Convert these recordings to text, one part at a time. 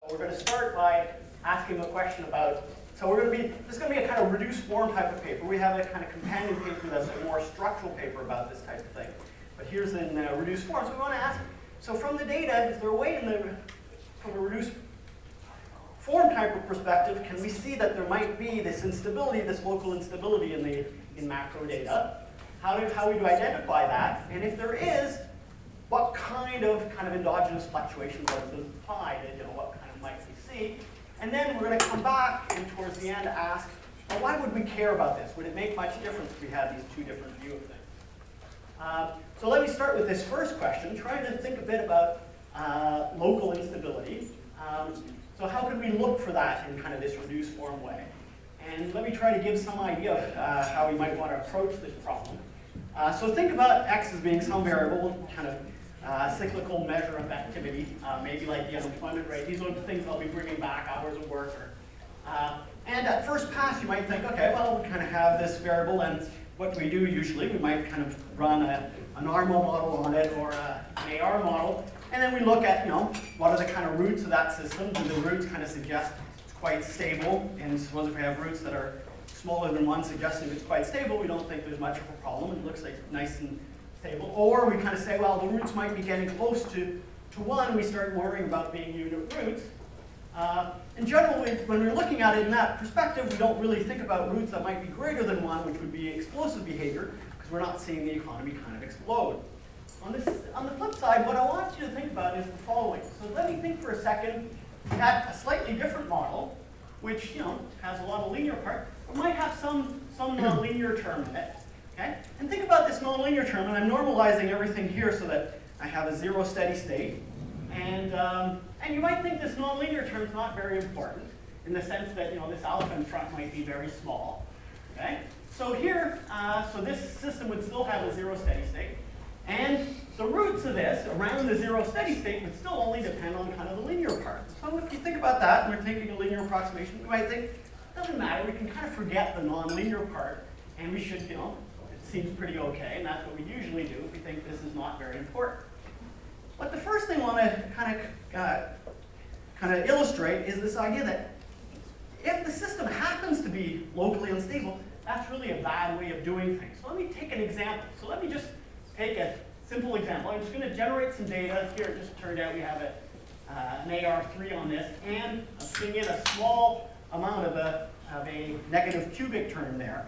We're going to start by asking a question about, so this is going to be a kind of reduced form type of paper. We have a kind of companion paper that's a more structural paper about this type of thing. But here's in reduced form. So we want to ask, so from the data, is there a way from a reduced form type of perspective, can we see that there might be this instability, this local instability in macro data? How do we identify that? And if there is, what kind of endogenous fluctuations are implied, and what kind of might we see? And then we're going to come back and towards the end ask, well, why would we care about this? Would it make much difference if we had these two different views of things? So let me start with this first question, trying to think a bit about local instability. So how could we look for that in kind of this reduced form way? And let me try to give some idea of how we might want to approach this problem. So think about x as being some variable, kind of cyclical measure of activity, maybe like the unemployment rate. These are the things I'll be bringing back, hours of work. And at first pass, you might think, okay, well, we kind of have this variable, and what we do usually, we might kind of run an ARMA model on it or an AR model, and then we look at, what are the kind of roots of that system? Do the roots kind of suggest it's quite stable? And suppose if we have roots that are smaller than 1 suggesting it's quite stable, we don't think there's much of a problem. It looks like nice and stable. Or we kind of say, well, the roots might be getting close to 1. We start worrying about being unit roots. In general, when we're looking at it in that perspective, we don't really think about roots that might be greater than 1, which would be explosive behavior, because we're not seeing the economy kind of explode. On the flip side, what I want you to think about is the following. So let me think for a second at a slightly different model, which has a lot of linear part, but might have some nonlinear term in it. Okay? And think about this nonlinear term, and I'm normalizing everything here so that I have a zero steady state. And you might think this nonlinear term is not very important in the sense that this alpha in front might be very small. Okay? So here, so this system would still have a zero steady state. And the roots of this around the zero steady state would still only depend on kind of the linear part. So if you think about that, and we're taking a linear approximation, you might think, it doesn't matter, we can kind of forget the nonlinear part, and we should, it seems pretty okay, and that's what we usually do if we think this is not very important. But the first thing I want to kind of illustrate is this idea that if the system happens to be locally unstable, that's really a bad way of doing things. So let me take an example. So let me just take a simple example. I'm just going to generate some data. Here it just turned out we have an AR3 on this, and I'm putting in a small amount of a negative cubic term there.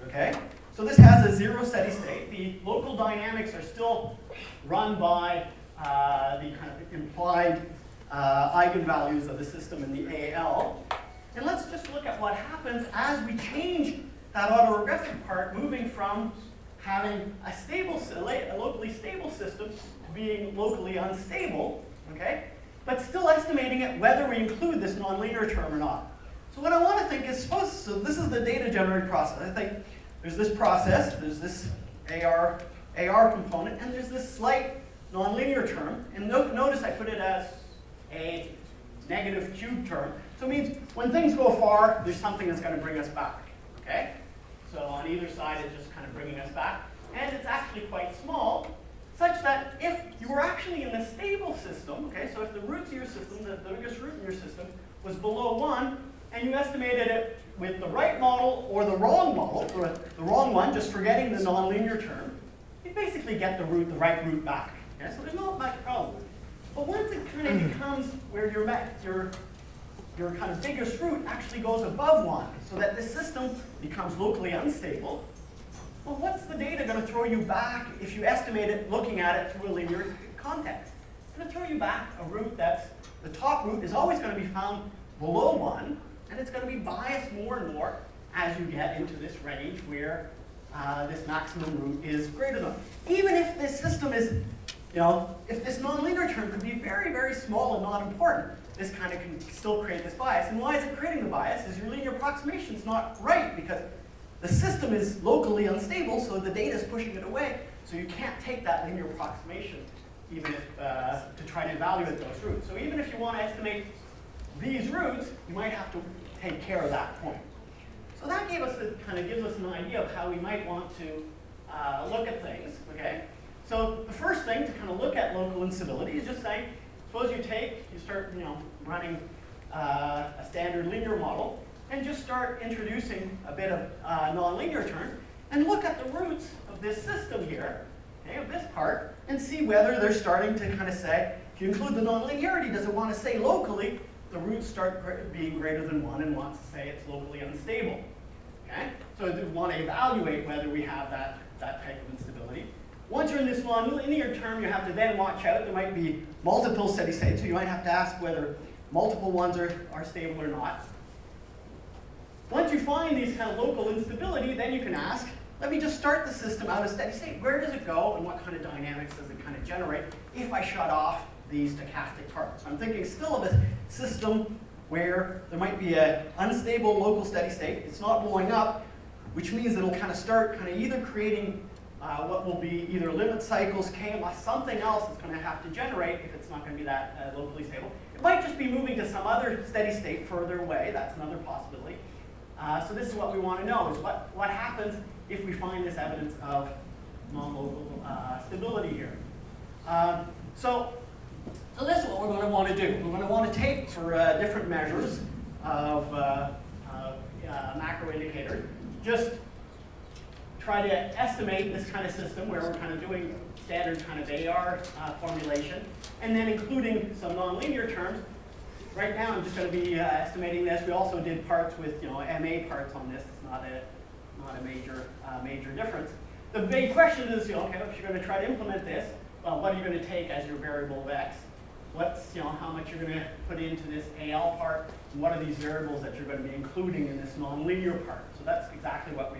Okay? So this has a zero steady state. The local dynamics are still run by the kind of implied eigenvalues of the system in the AL. And let's just look at what happens as we change that autoregressive part, moving from having a locally stable system to being locally unstable, okay? But still estimating it whether we include this nonlinear term or not. So what I want to think is, so this is the data generating process. I think there's this process, there's this AR component, and there's this slight nonlinear term. And notice I put it as a negative cube term. So it means when things go far, there's something that's going to bring us back, okay? So on either side, it's just kind of bringing us back. And it's actually quite small, such that if you were actually in a stable system, okay, so if the roots of your system, the biggest root in your system, was below 1, and you estimated it with the right model or the wrong model, or the wrong one, just forgetting the nonlinear term, you basically get the right root back. Okay? So there's not much problem. But once it kind of becomes where your kind of biggest root actually goes above 1, so that this system becomes locally unstable, well, what's the data going to throw you back if you estimate it looking at it through a linear context? It's going to throw you back a root that's, the top root is always going to be found below 1, and it's going to be biased more and more as you get into this range where this maximum root is greater than 1. Even if this system is, if this nonlinear term could be very, very small and not important, this kind of can still create this bias. And why is it creating the bias? Is your linear approximation is not right, because the system is locally unstable, so the data is pushing it away. So you can't take that linear approximation even if, to try to evaluate those roots. So even if you want to estimate these roots, you might have to take care of that point. So that gives us an idea of how we might want to look at things. Okay. So the first thing to kind of look at local instability is just saying, suppose you start running a standard linear model and just start introducing a bit of nonlinear term and look at the roots of this system here, okay, of this part, and see whether they're starting to kind of say, if you include the nonlinearity, does it want to say locally, the roots start being greater than 1 and wants to say it's locally unstable. Okay? So we want to evaluate whether we have that type of instability. Once you're in this nonlinear term, you have to then watch out. There might be multiple steady states, so you might have to ask whether multiple ones are stable or not. Once you find these kind of local instability, then you can ask, let me just start the system out of steady state. Where does it go and what kind of dynamics does it kind of generate if I shut off these stochastic parts? So I'm thinking still of a system where there might be an unstable local steady state. It's not blowing up, which means it'll kind of start kind of either creating what will be either limit cycles, KMS, something else that's going to have to generate if it's not going to be that locally stable. It might just be moving to some other steady state further away. That's another possibility. So this is what we want to know, is what happens if we find this evidence of non-local stability here. So this is what we're going to want to do. We're going to want to take for different measures of macro indicators, just try to estimate this kind of system where we're kind of doing standard kind of AR formulation, and then including some nonlinear terms. Right now I'm just going to be estimating this. We also did parts with MA parts on this. It's not a major difference. The big question is, okay, if you're going to try to implement this, well, what are you going to take as your variable of x? What's, how much you're going to put into this AL part, and what are these variables that you're going to be including in this nonlinear part? So that's exactly what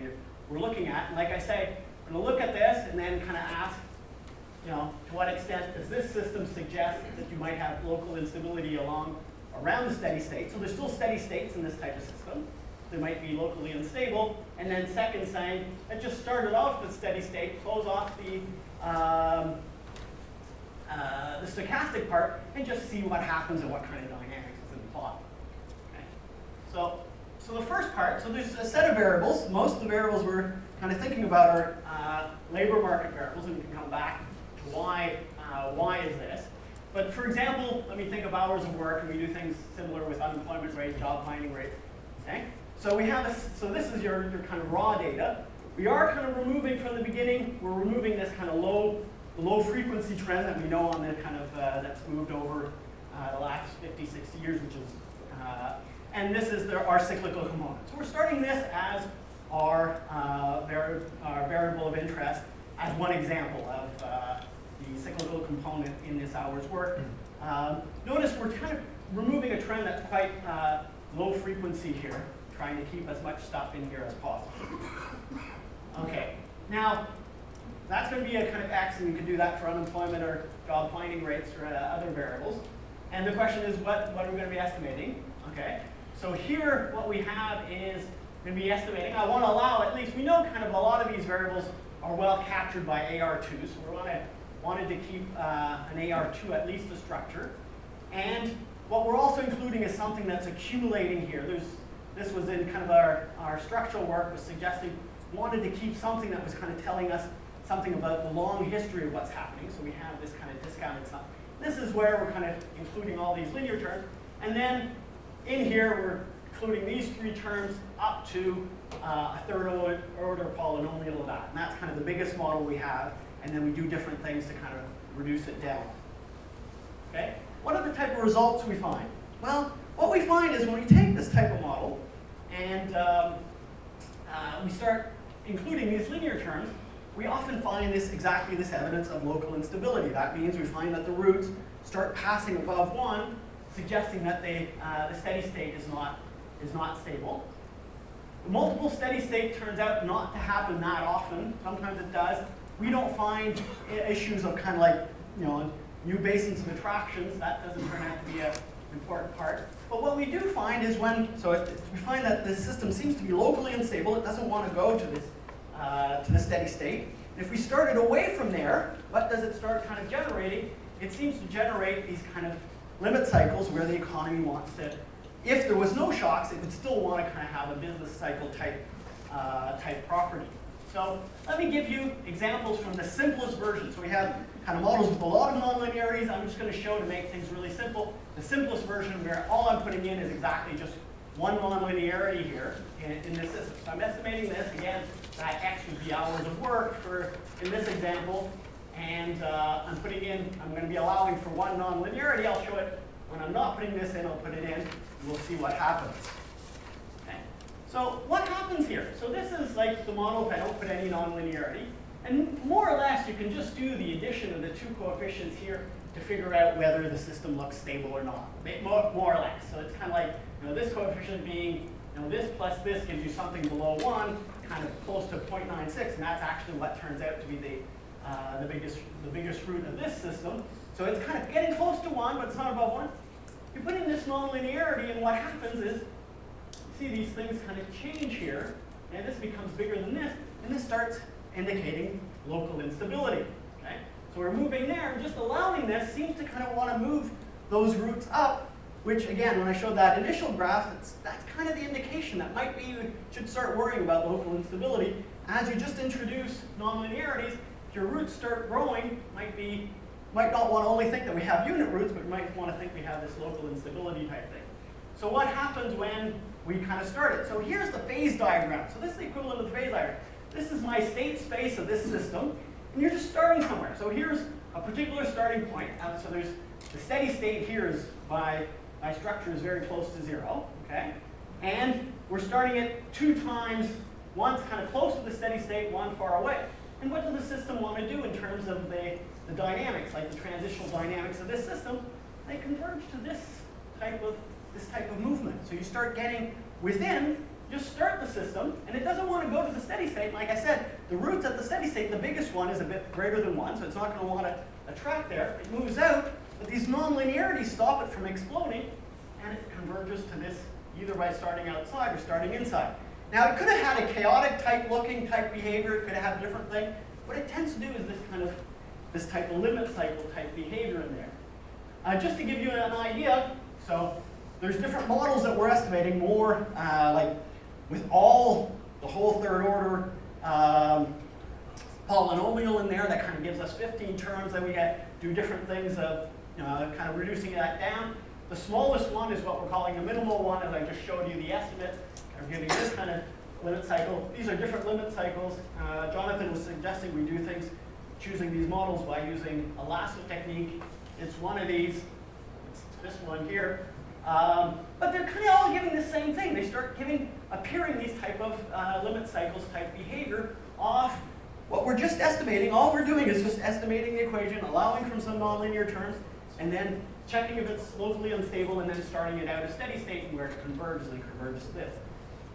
we're looking at. And like I say, we're going to look at this and then kind of ask, to what extent does this system suggest that you might have local instability around the steady state? So there's still steady states in this type of system. They might be locally unstable. And then second, saying, let's just start it off with steady state, close off the stochastic part, and just see what happens and what kind of dynamics is in the plot. Okay. So the first part, so there's a set of variables. Most of the variables we're kind of thinking about are labor market variables, and we can come back to why is this. But for example, let me think of hours of work, and we do things similar with unemployment rate, job finding rate. Okay? So we have so this is your kind of raw data. We are kind of removing from the beginning, we're removing this kind of low frequency trend that we know on the kind of that's moved over the last 50, 60 years, which is and this is our cyclical component. So we're starting this as our variable of interest as one example of the cyclical component in this hour's work. Notice we're kind of removing a trend that's quite low frequency here, trying to keep as much stuff in here as possible. Okay, now that's going to be a kind of X, and you can do that for unemployment or job finding rates or other variables. And the question is, what are we going to be estimating? Okay, so here what we have is going to be estimating. I want to allow, at least we know kind of a lot of these variables are well captured by AR2, so we wanted to keep an AR2 at least a structure. And what we're also including is something that's accumulating here. This was in kind of our structural work, was suggesting wanted to keep something that was kind of telling us something about the long history of what's happening. So we have this kind of discounted stuff. This is where we're kind of including all these linear terms. And then in here, we're including these three terms up to a third order polynomial of that. And that's kind of the biggest model we have. And then we do different things to kind of reduce it down. Okay? What are the type of results we find? Well, what we find is when we take this type of model and we start including these linear terms, we often find exactly this evidence of local instability. That means we find that the roots start passing above 1, suggesting that the steady state is not stable. The multiple steady state turns out not to happen that often. Sometimes it does. We don't find issues of kind of like, new basins of attractions. That doesn't turn out to be an important part. But what we do find is we find that the system seems to be locally unstable. It doesn't want to go to the steady state. And if we start it away from there, what does it start kind of generating? It seems to generate these kind of limit cycles where the economy wants to, if there was no shocks, it would still want to kind of have a business cycle type property. So let me give you examples from the simplest version. So we have kind of models with a lot of nonlinearities. I'm just going to show, to make things really simple, the simplest version where all I'm putting in is exactly just one nonlinearity here in this system. So I'm estimating this. Again, that x would be hours of work in this example. And I'm going to be allowing for one nonlinearity. I'll show it when I'm not putting this in. I'll put it in, and we'll see what happens. Okay. So what happens here? So this is like the model if I don't put any nonlinearity. And more or less, you can just do the addition of the two coefficients here to figure out whether the system looks stable or not, more or less. So it's kind of like, this coefficient being, this plus this gives you something below 1, kind of close to 0.96, and that's actually what turns out to be the biggest root of this system. So it's kind of getting close to 1, but it's not above 1. You put in this nonlinearity, and what happens is, you see these things kind of change here, and this becomes bigger than this, and this starts indicating local instability. Okay? So we're moving there, and just allowing this seems to kind of want to move those roots up, which again, when I showed that initial graph, that's kind of the indication that might be you should start worrying about local instability. As you just introduce nonlinearities, if your roots start growing, might not want to only think that we have unit roots, but might want to think we have this local instability type thing. So what happens when we kind of start it? So here's the phase diagram. So this is the equivalent of the phase diagram. This is my state space of this system, and you're just starting somewhere. So here's a particular starting point. So there's the steady state here is my structure is very close to 0, okay? And we're starting it 2 times, one's kind of close to the steady state, one far away. And what does the system want to do in terms of the dynamics, like the transitional dynamics of this system? They converge to this type of movement. So you start getting within, just start the system, and it doesn't want to go to the steady state. Like I said, the roots at the steady state, the biggest one is a bit greater than 1, so it's not going to want to attract there. It moves out, but these nonlinearities stop it from exploding, and it converges to this either by starting outside or starting inside. Now, it could have had a chaotic type behavior. It could have had a different thing. What it tends to do is this type of limit cycle type behavior in there. Just to give you an idea, so there's different models that we're estimating more like with the whole third order polynomial in there that kind of gives us 15 terms. Then we do different things of kind of reducing that down. The smallest one is what we're calling the minimal one, as I just showed you the estimates. I'm giving this kind of limit cycle. These are different limit cycles. Jonathan was suggesting we do things, choosing these models by using a lasso technique. It's one of these. It's this one here. But they're kind of all giving the same thing. They start appearing these type of limit cycles type behavior off what we're just estimating. All we're doing is just estimating the equation, allowing from some nonlinear terms, and then checking if it's locally unstable, and then starting it out of steady state and where it converges and converges to this.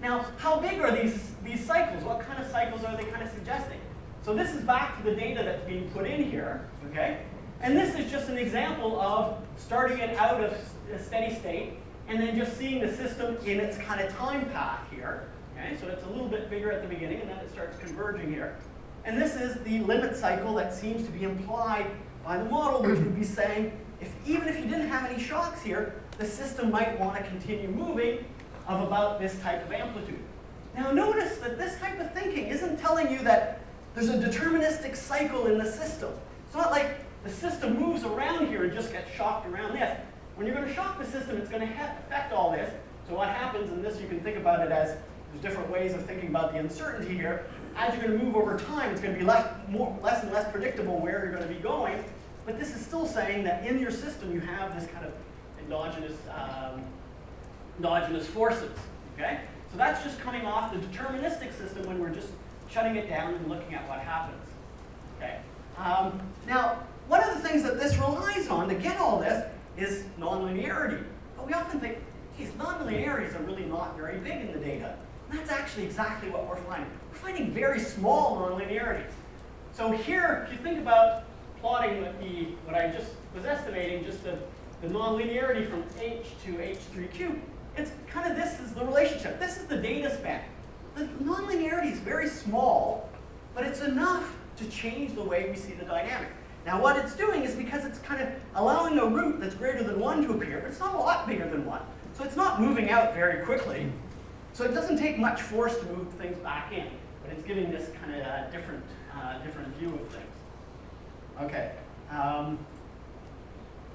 Now, how big are these cycles? What kind of cycles are they kind of suggesting? So this is back to the data that's being put in here, okay? And this is just an example of starting it out of a steady state and then just seeing the system in its kind of time path here. Okay, so it's a little bit bigger at the beginning, and then it starts converging here. And this is the limit cycle that seems to be implied by the model, which would be saying, even if you didn't have any shocks here, the system might want to continue moving of about this type of amplitude. Now notice that this type of thinking isn't telling you that there's a deterministic cycle in the system. It's not like the system moves around here and just gets shocked around this. When you're going to shock the system, it's going to affect all this. So what happens in this, you can think about it as there's different ways of thinking about the uncertainty here. As you're going to move over time, it's going to be less and less predictable where you're going to be going. But this is still saying that in your system, you have this kind of endogenous forces. Okay? So that's just coming off the deterministic system when we're just shutting it down and looking at what happens. Okay? Now, one of the things that this relies on to get all this is nonlinearity. But we often think, geez, nonlinearities are really not very big in the data. And that's actually exactly what we're finding. We're finding very small nonlinearities. So here, if you think about plotting what I just was estimating, just the nonlinearity from H to H3 it's kind of this is the relationship. This is the data span. The nonlinearity is very small, but it's enough to change the way we see the dynamic. Now what it's doing is because it's kind of allowing a root that's greater than 1 to appear, but it's not a lot bigger than 1. So it's not moving out very quickly. So it doesn't take much force to move things back in. but it's giving this kind of different view of things. Okay.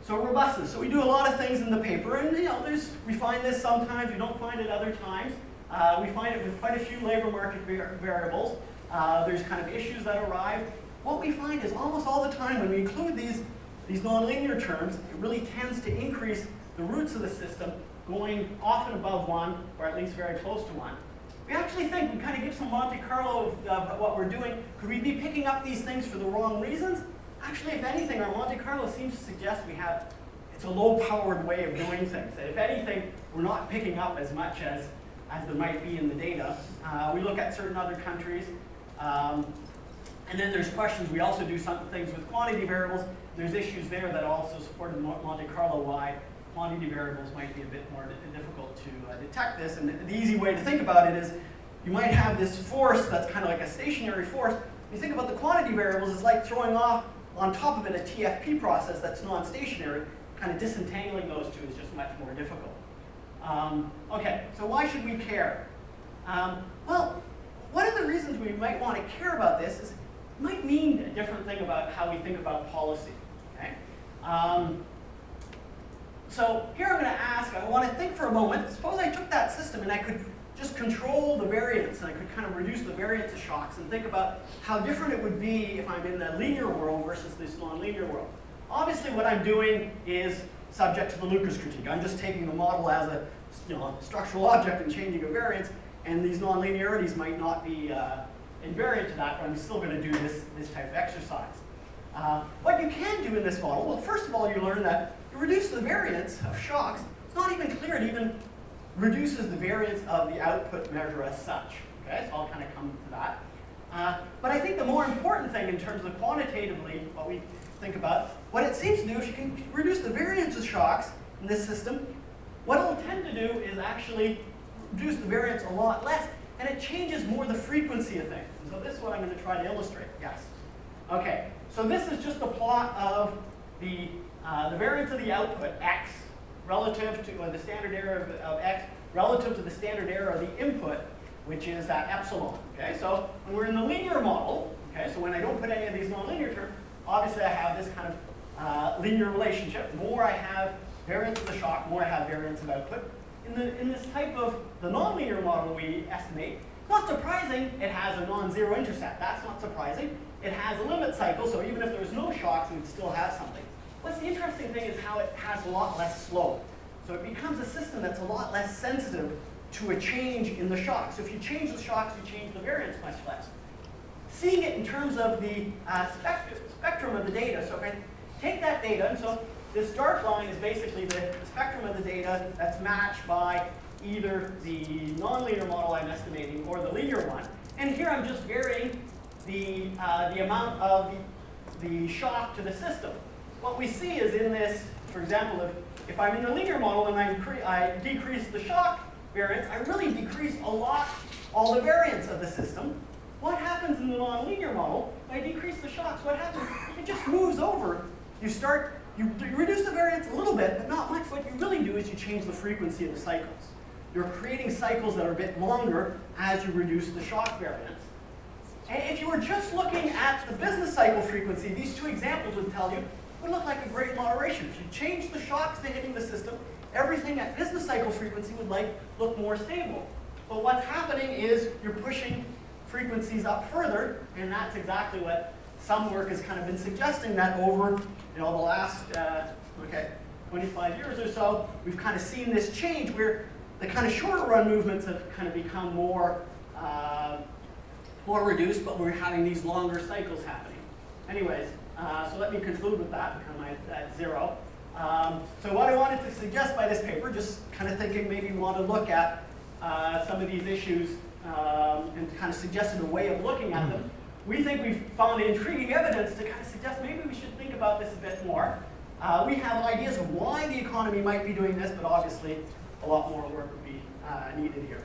So robustness. So we do a lot of things in the paper, and we find this sometimes. We don't find it other times. We find it with quite a few labor market variables. There's kind of issues that arrive. What we find is almost all the time when we include these nonlinear terms, it really tends to increase the roots of the system, going often above 1, or at least very close to 1. We actually think, we kind of give some Monte Carlo of what we're doing. Could we be picking up these things for the wrong reasons? Actually, if anything, our Monte Carlo seems to suggest it's a low-powered way of doing things. That if anything, we're not picking up as much as there might be in the data. We look at certain other countries. And then there's questions. We also do some things with quantity variables. There's issues there that also support in Monte Carlo why quantity variables might be a bit more difficult to detect this. And the easy way to think about it is you might have this force that's kind of like a stationary force. When you think about the quantity variables, it's like throwing off on top of it a TFP process that's non-stationary. Kind of disentangling those two is just much more difficult. Okay, so why should we care? Well, one of the reasons we might want to care about this is it might mean a different thing about how we think about policy. Okay? So here I'm going to ask, I want to think for a moment, suppose I took that system and I could just control the variance, and I could kind of reduce the variance of shocks and think about how different it would be if I'm in the linear world versus this nonlinear world. Obviously what I'm doing is subject to the Lucas critique. I'm just taking the model as a structural object and changing a variance, and these nonlinearities might not be invariant to that, but I'm still going to do this type of exercise. What you can do in this model, well, first of all, you learn that to reduce the variance of shocks, it's not even clear it even reduces the variance of the output measure as such. Okay, so I'll kind of come to that. But I think the more important thing in terms of quantitatively what we think about, what it seems to do, if you can reduce the variance of shocks in this system, what it'll tend to do is actually reduce the variance a lot less, and it changes more the frequency of things. And so this is what I'm going to try to illustrate. Yes. Okay, so this is just a plot of the variance of the output, x, relative to the standard error of x, relative to the standard error of the input, which is that epsilon. Okay, so when we're in the linear model, okay, so when I don't put any of these nonlinear terms, obviously I have this kind of linear relationship. The more I have variance of the shock, the more I have variance of output. In this type of the nonlinear model we estimate, it's not surprising it has a non-zero intercept. That's not surprising. It has a limit cycle, so even if there's no shocks, we'd still have something. What's the interesting thing is how it has a lot less slope. So it becomes a system that's a lot less sensitive to a change in the shocks. So if you change the shocks, you change the variance much less. Seeing it in terms of the spectrum of the data, so if I take that data, and so this dark line is basically the spectrum of the data that's matched by either the nonlinear model I'm estimating or the linear one. And here I'm just varying the amount of the shock to the system. What we see is in this, for example, if I'm in the linear model and I decrease the shock variance, I really decrease a lot all the variance of the system. What happens in the nonlinear model, if I decrease the shocks, what happens? It just moves over. You reduce the variance a little bit, but not much. What you really do is you change the frequency of the cycles. You're creating cycles that are a bit longer as you reduce the shock variance. And if you were just looking at the business cycle frequency, these two examples would tell you, would look like a great moderation. If you change the shocks to hitting the system, everything at business cycle frequency would look more stable. But what's happening is you're pushing frequencies up further, and that's exactly what some work has kind of been suggesting, that over the last 25 years or so, we've kind of seen this change where the kind of shorter run movements have kind of become more reduced, but we're having these longer cycles happening. Anyways, so let me conclude with that, because I'm at 0. So what I wanted to suggest by this paper, just kind of thinking maybe we want to look at some of these issues and kind of suggested a way of looking at them. We think we've found intriguing evidence to kind of suggest maybe we should think about this a bit more. We have ideas of why the economy might be doing this, but obviously a lot more work would be needed here.